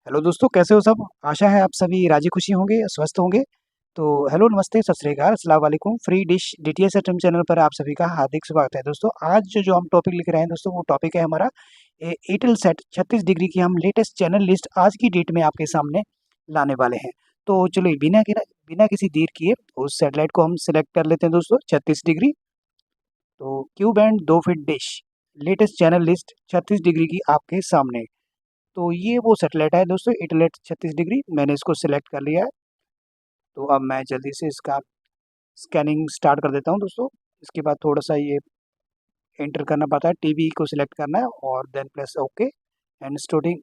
Hello दोस्तों, कैसे हो सब? आशा है आप सभी राजी खुशी होंगे, स्वस्थ होंगे। तो हेलो, नमस्ते, सत श्री अकाल, अस्सलाम वालेकुम। Free dish DTH atom channel पर आप सभी का हार्दिक स्वागत है। दोस्तों, आज जो हम टॉपिक लेकर आए हैं दोस्तों, वो टॉपिक है हमारा एयरटेल सेट 36 डिग्री की हम लेटेस्ट चैनल लिस्ट आज की डेट में आपके सामने लाने वाले हैं। तो चलो बिना किसी देर किए उस सेटेलाइट को हम सिलेक्ट कर लेते हैं दोस्तों। 36 डिग्री, तो Q band 2 feet dish latest channel list 36 degree की आपके सामने। तो ये वो सेटेलाइट है दोस्तों, एटेलाइट 36 डिग्री। मैंने इसको सिलेक्ट कर लिया है। तो अब मैं जल्दी से इसका स्कैनिंग स्टार्ट कर देता हूँ दोस्तों। इसके बाद थोड़ा सा ये एंटर करना पड़ता है, टीवी को सिलेक्ट करना है और then press okay and storing.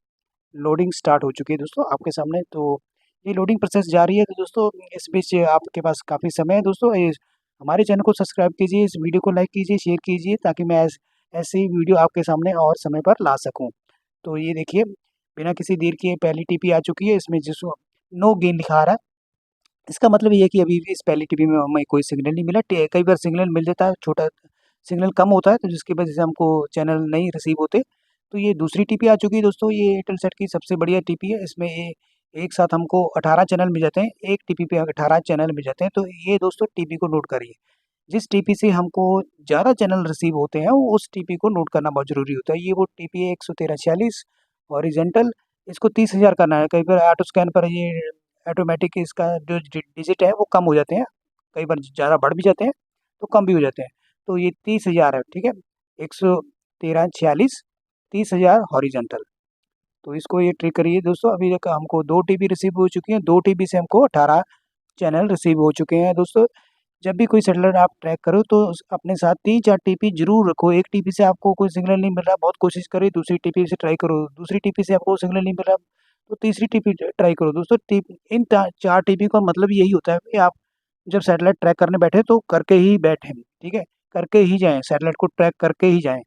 Loading start हो चुकी है दोस्तों आपके सामने। तो ये लोडिंग प्रोसेस जारी है। तो दोस्तों, इस बीच आपके पास काफ़ी समय है दोस्तों। हमारे चैनल को सब्सक्राइब कीजिए, इस वीडियो को लाइक कीजिए, शेयर कीजिए, ताकि मैं ऐसे ही वीडियो आपके सामने और समय पर ला सकूँ। तो ये देखिए, बिना किसी देर किए पहली टीपी आ चुकी है। इसमें जिसको नो गेन लिखा आ रहा है, इसका मतलब ये है कि अभी भी इस पहली टीपी में हमें कोई सिग्नल नहीं मिला। कई बार सिग्नल मिल जाता है, छोटा सिग्नल कम होता है, तो जिसकी वजह से हमको चैनल नहीं रिसीव होते। तो ये दूसरी टीपी आ चुकी है दोस्तों। ये एयरटेल सेट की सबसे बढ़िया टीपी है। इसमें एक साथ हमको 18 चैनल मिल जाते हैं। एक टीपी पे 18 चैनल मिल जाते हैं। तो ये दोस्तों टीपी को नोट करिए। जिस टीपी से हमको ज़्यादा चैनल रिसीव होते हैं, वो उस टीपी को नोट करना बहुत ज़रूरी होता है। ये वो टीपी है 11346 हॉरिजेंटल। इसको 30,000 करना है। कई बार ऑटो स्कैन पर ये ऑटोमेटिक इसका जो डिजिट है वो कम हो जाते हैं। कई बार ज़्यादा बढ़ भी जाते हैं, तो कम भी हो जाते हैं। तो ये 30,000 है, ठीक है। 11346, 30,000 हॉरिजेंटल। तो इसको ये ट्रिक करिए दोस्तों। अभी तक हमको 2 टीबी रिसीव हो चुकी हैं। 2 टीबी से हमको 18 चैनल रिसीव हो चुके हैं दोस्तों। जब भी कोई सैटेलाइट आप ट्रैक करो, तो अपने साथ 3-4 टीपी जरूर रखो। एक टीपी से आपको कोई सिग्नल नहीं मिल रहा, बहुत कोशिश करिए दूसरी टीपी से ट्राई करो। दूसरी टीपी से आपको सिग्नल नहीं मिल रहा, तो तीसरी टीपी ट्राई करो दोस्तों। इन 4 टीपी का मतलब यही होता है कि आप जब सैटेलाइट ट्रैक करने बैठे तो करके ही बैठे, ठीक है। करके ही जाएं, सैटेलाइट को ट्रैक करके ही जाएं।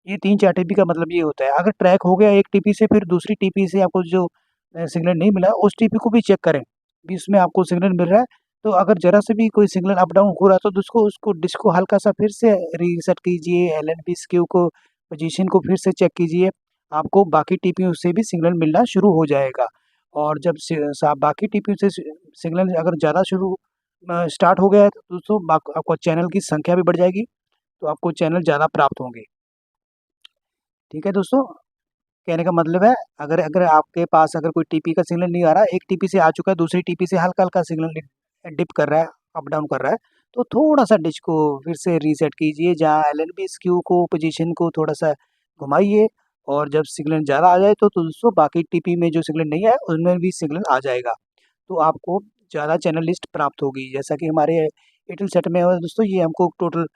ये 3-4 टीपी का मतलब ये होता है। अगर ट्रैक हो गया एक टीपी से, फिर दूसरी टीपी से आपको जो सिग्नल नहीं मिला, उस टीपी को भी चेक करें भी उसमें आपको सिग्नल मिल रहा है। तो अगर ज़रा से भी कोई सिग्नल अप डाउन हो रहा है, तो उसको उसको डिश को हल्का सा फिर से रीसेट कीजिए। एलएनबी स्क्यू को पोजीशन को फिर से चेक कीजिए। आपको बाकी टीपियों से भी सिग्नल मिलना शुरू हो जाएगा। और जब बाकी टीपियों से सिग्नल अगर ज़्यादा शुरू स्टार्ट हो गया है, तो दोस्तों आपको चैनल की संख्या भी बढ़ जाएगी। तो आपको चैनल ज़्यादा प्राप्त होंगे, ठीक है दोस्तों। कहने का मतलब है, अगर अगर आपके पास अगर कोई टीपी का सिग्नल नहीं आ रहा, एक टीपी से आ चुका है, दूसरी टीपी से हल्का-हल्का सिग्नल डिप कर रहा है, अप डाउन कर रहा है, तो थोड़ा-सा डिश को फिर से रीसेट कीजिए। जहाँ एलएनबी स्क्यू को पोजीशन को थोड़ा-सा घुमाइए, और जब सिग्नल ज़्यादा आ जाए, तो दोस्तों बाकी टीपी में जो सिग्नल नहीं आया, उनमें भी सिग्नल आ जाएगा। तो आपको ज़्यादा चैनल लिस्ट प्राप्त होगी। जैसा कि हमारे एयरटेल सेट में है दोस्तों, ये हमको टोटल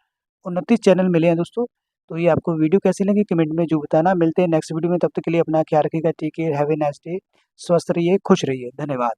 29 चैनल मिले हैं दोस्तों। तो ये आपको वीडियो कैसी लगी कमेंट में जो बताना। मिलते हैं नेक्स्ट वीडियो में, तब तक के लिए अपना ख्याल रखिएगा। Take care, have a nice day. स्वस्थ रहिए, खुश रहिए। धन्यवाद।